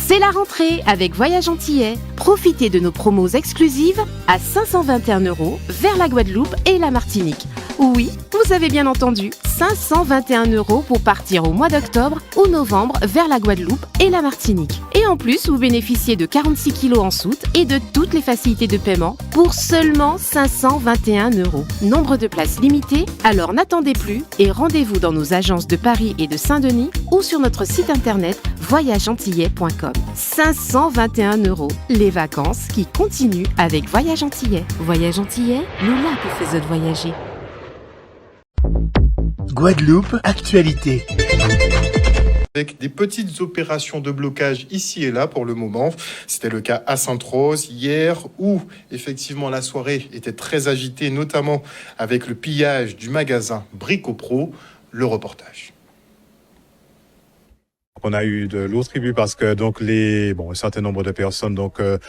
C'est la rentrée avec Voyage Antillais. Profitez de nos promos exclusives à 521 € vers la Guadeloupe et la Martinique. Oui, vous avez bien entendu, 521 € pour partir au mois d'octobre ou novembre vers la Guadeloupe et la Martinique. Et en plus, vous bénéficiez de 46 kg en soute et de toutes les facilités de paiement pour seulement 521 €. Nombre de places limitées, alors n'attendez plus et rendez-vous dans nos agences de Paris et de Saint-Denis ou sur notre site internet voyageantillais.com. 521 €, les vacances qui continuent avec Voyage Antillais. Voyage Antillais, nous là pour faire autres voyager. Guadeloupe, actualité. Avec des petites opérations de blocage ici et là pour le moment. C'était le cas à Sainte-Rose hier où effectivement la soirée était très agitée, notamment avec le pillage du magasin Brico-Pro. Le reportage. On a eu de lourds tributs parce que donc un certain nombre de personnes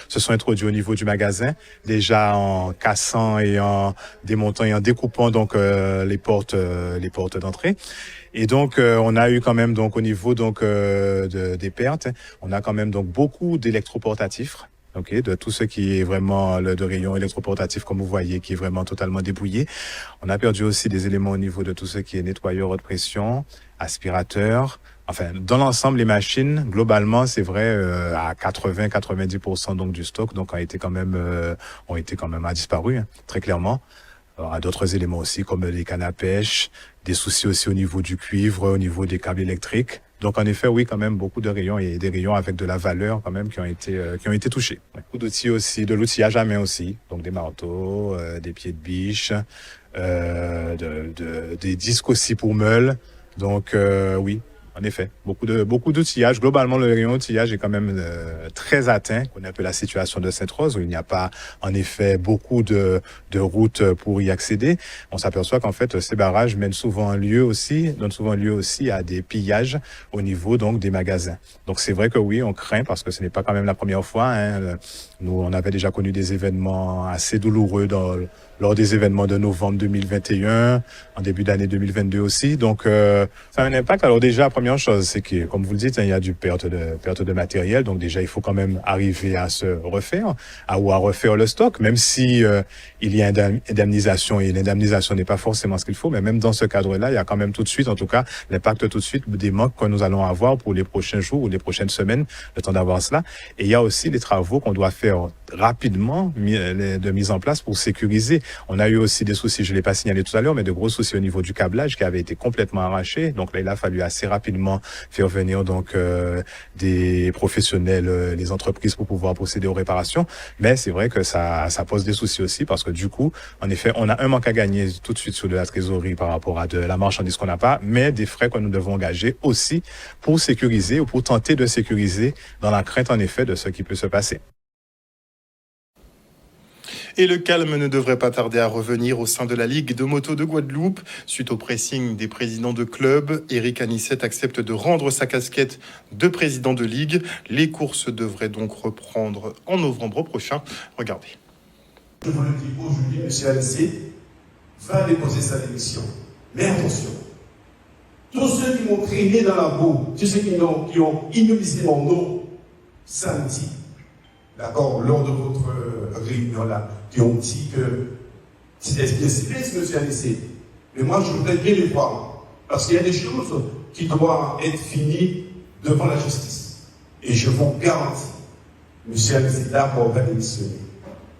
se sont introduits au niveau du magasin, déjà en cassant et en démontant et en découpant les portes d'entrée. Et donc on a eu quand même au niveau des pertes, on a quand même beaucoup d'électroportatifs. De tout ce qui est vraiment de rayon électroportatif, comme vous voyez, qui est vraiment totalement dépouillé. On a perdu aussi des éléments au niveau de tout ce qui est nettoyeur haute pression, aspirateur. Enfin, dans l'ensemble, les machines, globalement, c'est vrai, à 80-90% du stock, ont été quand même à disparu, très clairement. Alors, à d'autres éléments aussi, comme les cannes à pêche, des soucis aussi au niveau du cuivre, au niveau des câbles électriques. Donc, en effet, oui, quand même, beaucoup de rayons et des rayons avec de la valeur, quand même, qui ont été touchés. Beaucoup d'outils aussi, de l'outillage à main aussi. Donc, des marteaux, des pieds de biche, des disques aussi pour meules. Donc, oui. En effet, beaucoup d'outillage. Globalement, le rayon outillage est quand même très atteint. On a un peu la situation de Sainte-Rose où il n'y a pas, en effet, beaucoup de routes pour y accéder. On s'aperçoit qu'en fait, ces barrages donnent souvent lieu aussi à des pillages au niveau des magasins. Donc c'est vrai que oui, on craint parce que ce n'est pas quand même la première fois. Nous, on avait déjà connu des événements assez douloureux lors des événements de novembre 2021, en début d'année 2022 aussi. Donc, ça a un impact. Alors déjà, première chose, c'est que, comme vous le dites, il y a du perte de matériel. Donc déjà, il faut quand même arriver à se refaire, à refaire le stock, même si il y a une indemnisation et l'indemnisation n'est pas forcément ce qu'il faut. Mais même dans ce cadre-là, il y a quand même tout de suite, en tout cas, l'impact tout de suite des manques que nous allons avoir pour les prochains jours ou les prochaines semaines, le temps d'avoir cela. Et il y a aussi des travaux qu'on doit faire rapidement de mise en place pour sécuriser. On a eu aussi des soucis, je l'ai pas signalé tout à l'heure, mais de gros soucis au niveau du câblage qui avait été complètement arraché. Donc là, il a fallu assez rapidement faire venir des professionnels, les entreprises pour pouvoir procéder aux réparations. Mais c'est vrai que ça pose des soucis aussi parce que du coup, en effet, on a un manque à gagner tout de suite sur de la trésorerie par rapport à de la marchandise qu'on n'a pas, mais des frais que nous devons engager aussi pour sécuriser ou pour tenter de sécuriser dans la crainte en effet de ce qui peut se passer. Et le calme ne devrait pas tarder à revenir au sein de la Ligue de moto de Guadeloupe. Suite au pressing des présidents de club, Eric Anissette accepte de rendre sa casquette de président de ligue. Les courses devraient donc reprendre en novembre prochain. Regardez. Je vous le dis aujourd'hui, M. Anissette va déposer sa démission. Mais attention, tous ceux qui m'ont traîné dans la boue, tous ceux qui ont ignorisé mon nom samedi, d'accord, lors de votre réunion là, qui ont dit que c'était bien ciblé, M. Anissette. Mais moi, je voudrais bien les voir. Parce qu'il y a des choses qui doivent être finies devant la justice. Et je vous garantis, M. Anissette d'abord va démissionner.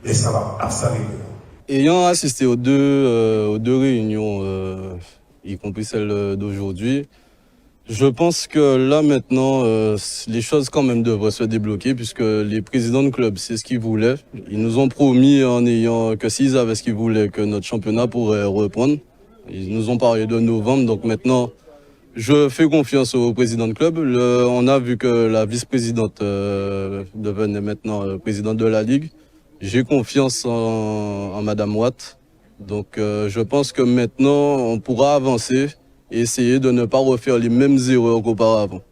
Mais ça va pas s'arrêter là. Ayant assisté aux deux réunions, y compris celle d'aujourd'hui, je pense que là maintenant, les choses quand même devraient se débloquer puisque les présidents de club, c'est ce qu'ils voulaient. Ils nous ont promis que s'ils avaient ce qu'ils voulaient, que notre championnat pourrait reprendre. Ils nous ont parlé de novembre, donc maintenant, je fais confiance au président de club. On a vu que la vice-présidente devenait maintenant présidente de la Ligue. J'ai confiance en Madame Watt. Donc je pense que maintenant, on pourra avancer et essayer de ne pas refaire les mêmes erreurs qu'auparavant.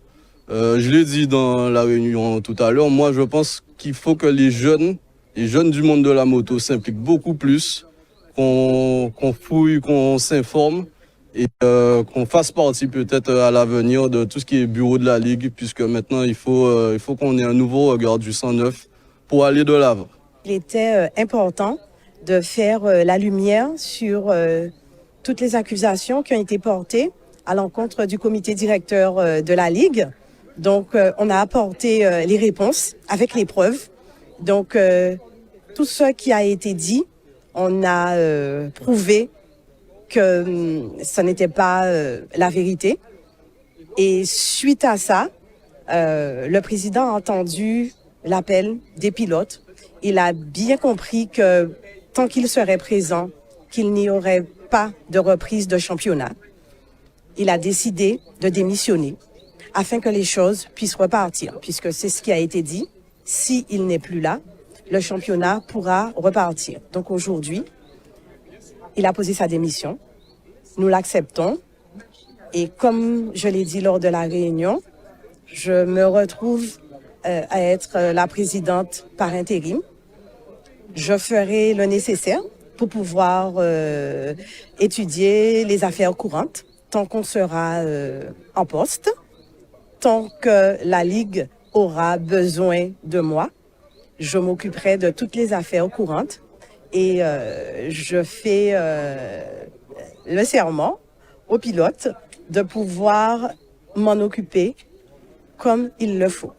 Je l'ai dit dans la réunion tout à l'heure, moi je pense qu'il faut que les jeunes du monde de la moto s'impliquent beaucoup plus, qu'on fouille, qu'on s'informe et qu'on fasse partie peut-être à l'avenir de tout ce qui est bureau de la Ligue, puisque maintenant il faut qu'on ait un nouveau regard du 109 pour aller de l'avant. Il était important de faire la lumière sur toutes les accusations qui ont été portées à l'encontre du comité directeur de la Ligue. Donc, on a apporté les réponses avec les preuves. Donc, tout ce qui a été dit, on a prouvé que ce n'était pas la vérité. Et suite à ça, le président a entendu l'appel des pilotes. Il a bien compris que tant qu'il serait présent, qu'il n'y aurait pas de reprise de championnat. Il a décidé de démissionner afin que les choses puissent repartir, puisque c'est ce qui a été dit. S'il n'est plus là, le championnat pourra repartir. Donc aujourd'hui, il a posé sa démission. Nous l'acceptons. Et comme je l'ai dit lors de la réunion, je me retrouve à être la présidente par intérim. Je ferai le nécessaire pour pouvoir étudier les affaires courantes tant qu'on sera en poste, tant que la Ligue aura besoin de moi. Je m'occuperai de toutes les affaires courantes et je fais le serment au pilote de pouvoir m'en occuper comme il le faut.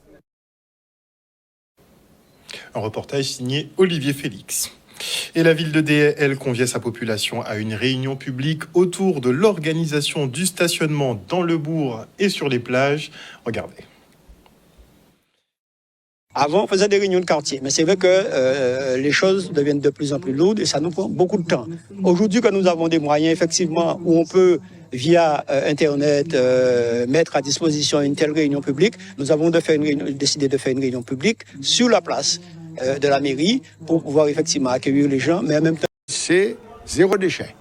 Un reportage signé Olivier Félix. Et la ville de Déhay, elle, conviait sa population à une réunion publique autour de l'organisation du stationnement dans le bourg et sur les plages. Regardez. Avant, on faisait des réunions de quartier, mais c'est vrai que les choses deviennent de plus en plus lourdes et ça nous prend beaucoup de temps. Aujourd'hui, que nous avons des moyens, effectivement, où on peut, via Internet, mettre à disposition une telle réunion publique, nous avons décidé de faire une réunion publique sur la place de la mairie pour pouvoir effectivement accueillir les gens, mais en même temps... C'est zéro déchet.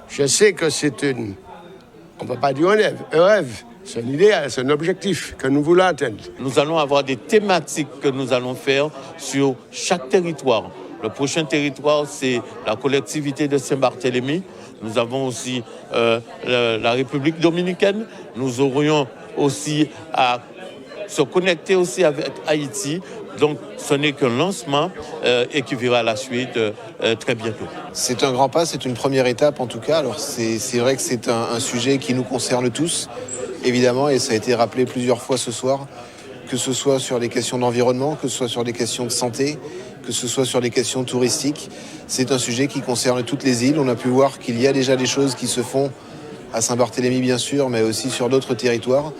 Je sais que c'est on ne peut pas dire un rêve. C'est un idéal, c'est un objectif que nous voulons atteindre. Nous allons avoir des thématiques que nous allons faire sur chaque territoire. Le prochain territoire, c'est la collectivité de Saint-Barthélemy. Nous avons aussi la République dominicaine. Nous aurions aussi à se connecter aussi avec Haïti. Donc, ce n'est qu'un lancement et qui verra la suite très bientôt. C'est un grand pas, c'est une première étape en tout cas. Alors, c'est vrai que c'est un sujet qui nous concerne tous. Évidemment, et ça a été rappelé plusieurs fois ce soir, que ce soit sur les questions d'environnement, que ce soit sur les questions de santé, que ce soit sur les questions touristiques. C'est un sujet qui concerne toutes les îles. On a pu voir qu'il y a déjà des choses qui se font à Saint-Barthélemy, bien sûr, mais aussi sur d'autres territoires.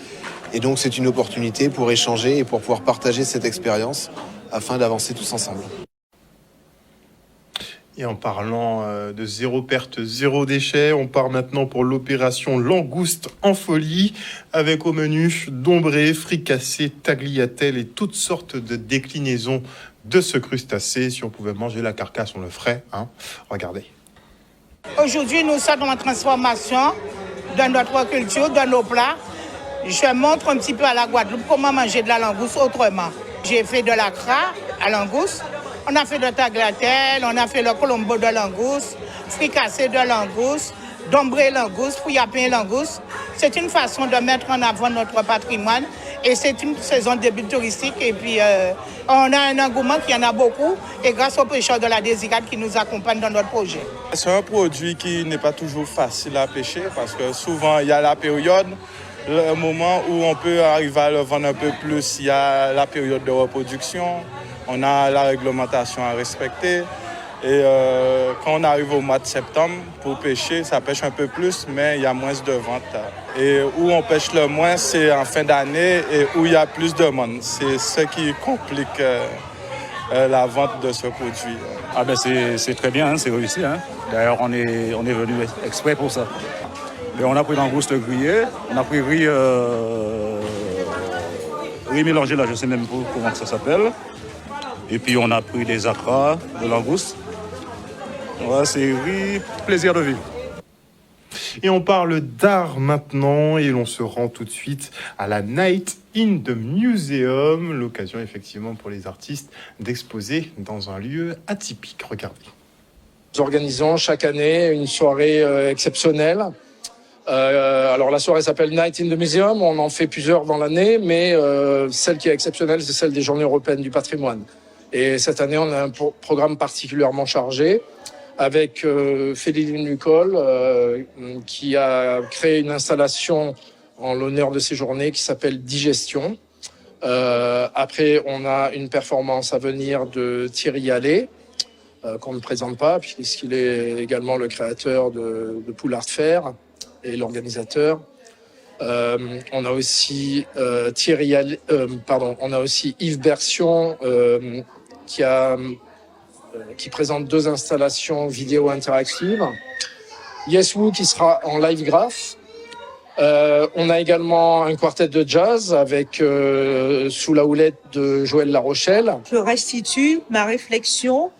Et donc, c'est une opportunité pour échanger et pour pouvoir partager cette expérience afin d'avancer tous ensemble. Et en parlant de zéro perte, zéro déchet, on part maintenant pour l'opération Langouste en folie, avec au menu dombré, fricassé, tagliatelle et toutes sortes de déclinaisons de ce crustacé. Si on pouvait manger la carcasse, on le ferait, hein. Regardez. Aujourd'hui, nous sommes en transformation de notre culture, de nos plats. Je montre un petit peu à la Guadeloupe comment manger de la langouste autrement. J'ai fait de la cra à langouste. On a fait de tagliatelle, on a fait le colombo de langouste, fricassé de langouste, dombré langouste, fouillapin langouste. C'est une façon de mettre en avant notre patrimoine et c'est une saison de début touristique. Et puis, on a un engouement qui en a beaucoup et grâce aux pêcheurs de la Désirade qui nous accompagnent dans notre projet. C'est un produit qui n'est pas toujours facile à pêcher parce que souvent, il y a la période, le moment où on peut arriver à le vendre un peu plus, il y a la période de reproduction. On a la réglementation à respecter et quand on arrive au mois de septembre pour pêcher, ça pêche un peu plus, mais il y a moins de ventes. Et où on pêche le moins, c'est en fin d'année et où il y a plus de monde. C'est ce qui complique la vente de ce produit. Ah ben c'est très bien, hein, c'est réussi. Hein. D'ailleurs, on est venu exprès pour ça. Et on a pris langouste grillée, on a pris riz mélangé, là, je ne sais même pas comment ça s'appelle. Et puis on a pris des acras de langouste. Voilà, c'est riz, plaisir de vivre. Et on parle d'art maintenant et l'on se rend tout de suite à la Night in the Museum, l'occasion effectivement pour les artistes d'exposer dans un lieu atypique. Regardez. Nous organisons chaque année une soirée exceptionnelle Alors la soirée s'appelle Night in the Museum, on en fait plusieurs dans l'année, mais celle qui est exceptionnelle, c'est celle des Journées européennes du patrimoine. Et cette année, on a un programme particulièrement chargé avec Féline Lucol qui a créé une installation en l'honneur de ces journées qui s'appelle Digestion. Après, on a une performance à venir de Thierry Allais, qu'on ne présente pas, puisqu'il est également le créateur de Pool Art Fair et l'organisateur. On a aussi on a aussi Yves Bersion qui présente 2 installations vidéo interactives. Yes Woo qui sera en live graph. On a également un quartet de jazz avec sous la houlette de Joël Larochelle. Je restitue ma réflexion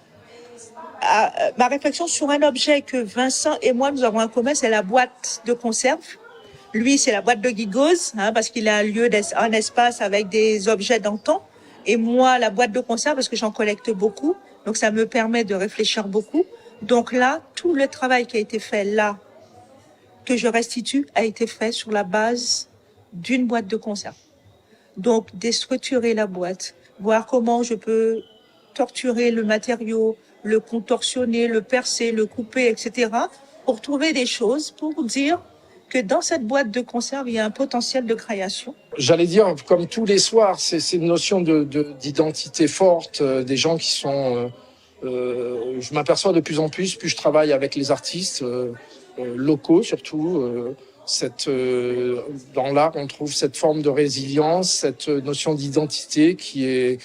sur un objet que Vincent et moi nous avons en commun, c'est la boîte de conserve. Lui, c'est la boîte de Gigos, parce qu'il a un espace avec des objets d'antan. Et moi, la boîte de conserve, parce que j'en collecte beaucoup. Donc, ça me permet de réfléchir beaucoup. Donc là, tout le travail qui a été fait là, que je restitue, a été fait sur la base d'une boîte de conserve. Donc, déstructurer la boîte, voir comment je peux torturer le matériau, le contorsionner, le percer, le couper, etc. pour trouver des choses, pour dire que dans cette boîte de conserve, il y a un potentiel de création. J'allais dire, comme tous les soirs, c'est une notion d'identité forte, des gens qui sont... je m'aperçois de plus en plus je travaille avec les artistes locaux surtout. Dans l'art, on trouve cette forme de résilience, cette notion d'identité qui est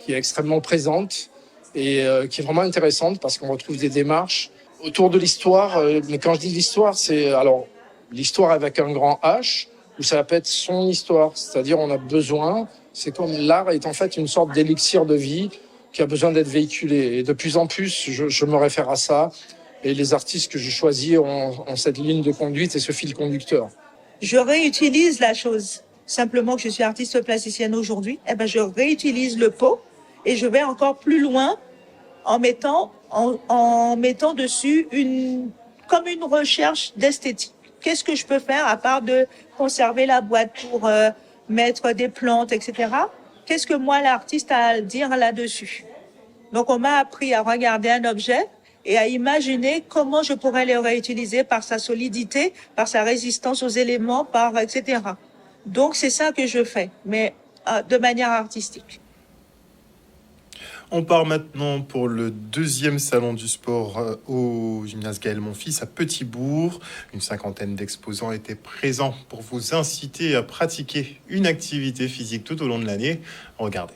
extrêmement présente et qui est vraiment intéressante parce qu'on retrouve des démarches autour de l'histoire. Mais quand je dis l'histoire, c'est alors l'histoire avec un grand H, où ça peut être son histoire. C'est-à-dire, on a besoin, c'est comme l'art est en fait une sorte d'élixir de vie qui a besoin d'être véhiculé. Et de plus en plus, je me réfère à ça. Et les artistes que je choisis ont cette ligne de conduite et ce fil conducteur. Je réutilise la chose. Simplement que je suis artiste plasticienne aujourd'hui, je réutilise le pot et je vais encore plus loin en mettant dessus comme une recherche d'esthétique. Qu'est-ce que je peux faire à part de conserver la boîte pour mettre des plantes, etc. Qu'est-ce que moi, l'artiste, a à dire là-dessus? Donc, on m'a appris à regarder un objet et à imaginer comment je pourrais le réutiliser par sa solidité, par sa résistance aux éléments, etc. Donc, c'est ça que je fais, mais de manière artistique. On part maintenant pour le 2e salon du sport au gymnase Gaël Monfils à Petit-Bourg. Une 50aine d'exposants étaient présents pour vous inciter à pratiquer une activité physique tout au long de l'année. Regardez.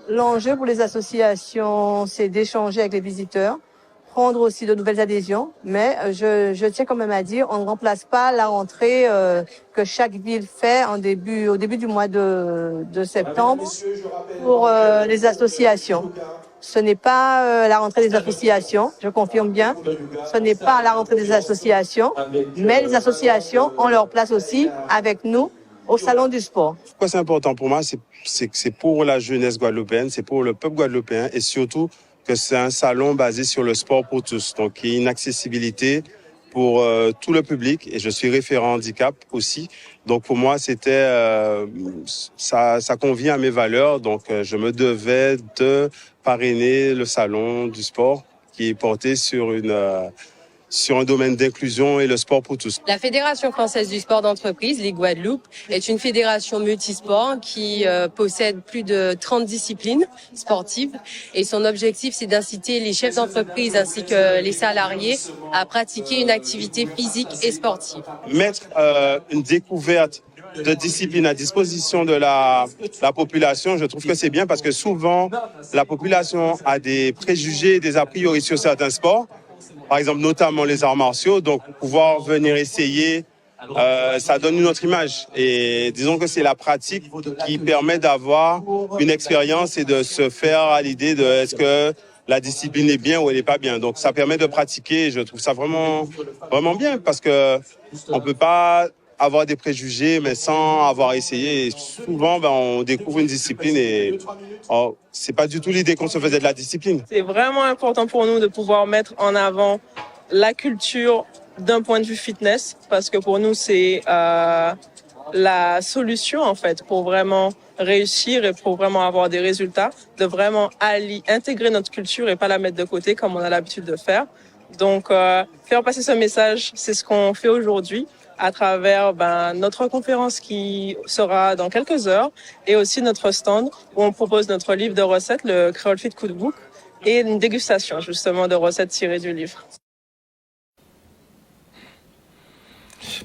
L'enjeu pour les associations, c'est d'échanger avec les visiteurs, prendre aussi de nouvelles adhésions, mais je tiens quand même à dire, on ne remplace pas la rentrée que chaque ville fait au début du mois de septembre pour les associations. Ce n'est pas la rentrée des associations, je confirme bien, ce n'est pas la rentrée des associations, mais les associations ont leur place aussi avec nous au salon du sport. Pourquoi c'est important pour moi, c'est que c'est pour la jeunesse guadeloupéenne, c'est pour le peuple guadeloupéen et surtout que c'est un salon basé sur le sport pour tous. Donc, il y a une accessibilité pour tout le public et je suis référent handicap aussi. Donc, pour moi, ça convient à mes valeurs. Donc, je me devais de parrainer le salon du sport qui est porté sur un domaine d'inclusion et le sport pour tous. La Fédération française du sport d'entreprise, Ligue Guadeloupe, est une fédération multisport qui possède plus de 30 disciplines sportives et son objectif, c'est d'inciter les chefs d'entreprise ainsi que les salariés à pratiquer une activité physique et sportive. Mettre une découverte de disciplines à disposition de la population, je trouve que c'est bien parce que souvent, la population a des préjugés, des a priori sur certains sports. Par exemple, notamment les arts martiaux. Donc, pouvoir venir essayer, ça donne une autre image. Et disons que c'est la pratique qui permet d'avoir une expérience et de se faire à l'idée de est-ce que la discipline est bien ou elle n'est pas bien. Donc, ça permet de pratiquer. Je trouve ça vraiment, vraiment bien parce que on peut pas avoir des préjugés, mais sans avoir essayé. Et souvent, on découvre une discipline et c'est pas du tout l'idée qu'on se faisait de la discipline. C'est vraiment important pour nous de pouvoir mettre en avant la culture d'un point de vue fitness, parce que pour nous, c'est la solution, en fait, pour vraiment réussir et pour vraiment avoir des résultats, de vraiment intégrer notre culture et pas la mettre de côté comme on a l'habitude de faire. Donc, faire passer ce message, c'est ce qu'on fait aujourd'hui à travers notre conférence qui sera dans quelques heures et aussi notre stand où on propose notre livre de recettes, le Creole Fit Cookbook, et une dégustation justement de recettes tirées du livre.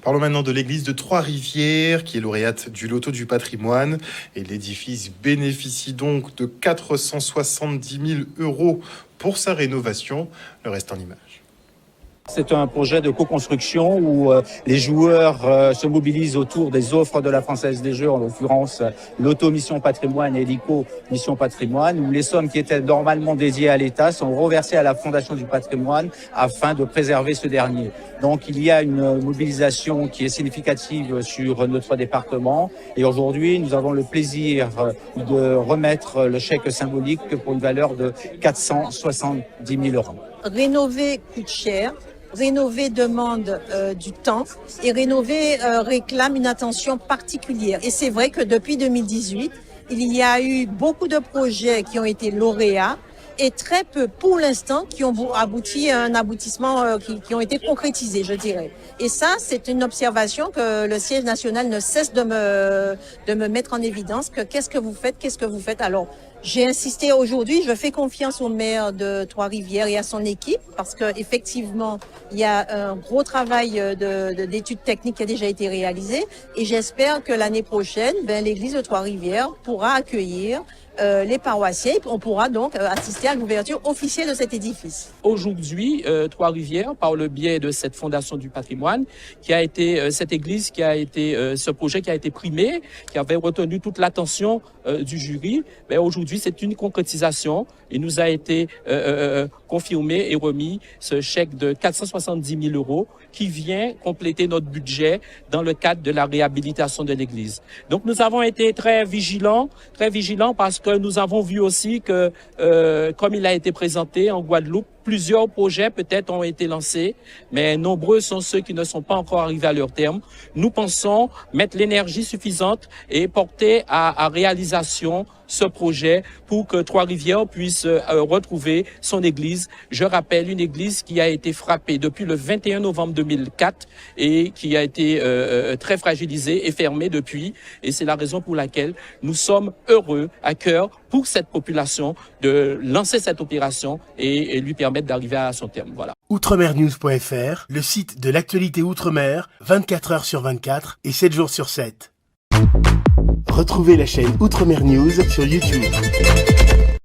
Parlons maintenant de l'église de Trois-Rivières, qui est lauréate du Loto du patrimoine. Et l'édifice bénéficie donc de 470 000 € pour sa rénovation. Le reste en images. C'est un projet de co-construction où les joueurs se mobilisent autour des offres de la Française des Jeux, en l'occurrence l'Auto Mission Patrimoine et l'ICO Mission Patrimoine, où les sommes qui étaient normalement dédiées à l'État sont reversées à la Fondation du Patrimoine afin de préserver ce dernier. Donc il y a une mobilisation qui est significative sur notre département et aujourd'hui nous avons le plaisir de remettre le chèque symbolique pour une valeur de 470 000 €. Rénover coûte cher. Rénover demande du temps et rénover réclame une attention particulière. Et c'est vrai que depuis 2018, il y a eu beaucoup de projets qui ont été lauréats et très peu, pour l'instant, qui ont abouti à un aboutissement, qui ont été concrétisés, je dirais. Et ça, c'est une observation que le siège national ne cesse de me mettre en évidence, que qu'est-ce que vous faites. Alors, j'ai insisté aujourd'hui, je fais confiance au maire de Trois-Rivières et à son équipe parce que effectivement, il y a un gros travail d'études techniques qui a déjà été réalisé et j'espère que l'année prochaine, l'église de Trois-Rivières pourra accueillir les paroissiens. On pourra donc assister à l'ouverture officielle de cet édifice. Aujourd'hui, Trois-Rivières, par le biais de cette Fondation du patrimoine, qui a été cette église, qui a été ce projet qui a été primé, qui avait retenu toute l'attention du jury, aujourd'hui c'est une concrétisation. Il nous a été confirmé et remis ce chèque de 470 000 € qui vient compléter notre budget dans le cadre de la réhabilitation de l'église. Donc nous avons été très vigilants parce que nous avons vu aussi que, comme il a été présenté en Guadeloupe, plusieurs projets peut-être ont été lancés, mais nombreux sont ceux qui ne sont pas encore arrivés à leur terme. Nous pensons mettre l'énergie suffisante et porter à réalisation ce projet pour que Trois-Rivières puisse retrouver son église. Je rappelle, une église qui a été frappée depuis le 21 novembre 2004 et qui a été très fragilisée et fermée depuis. Et c'est la raison pour laquelle nous sommes heureux à cœur pour cette population de lancer cette opération et lui permettre d'arriver à son terme. Voilà. Outremernews.fr, le site de l'actualité Outre-mer, 24 heures sur 24 et 7 jours sur 7. Retrouvez la chaîne Outremer News sur YouTube.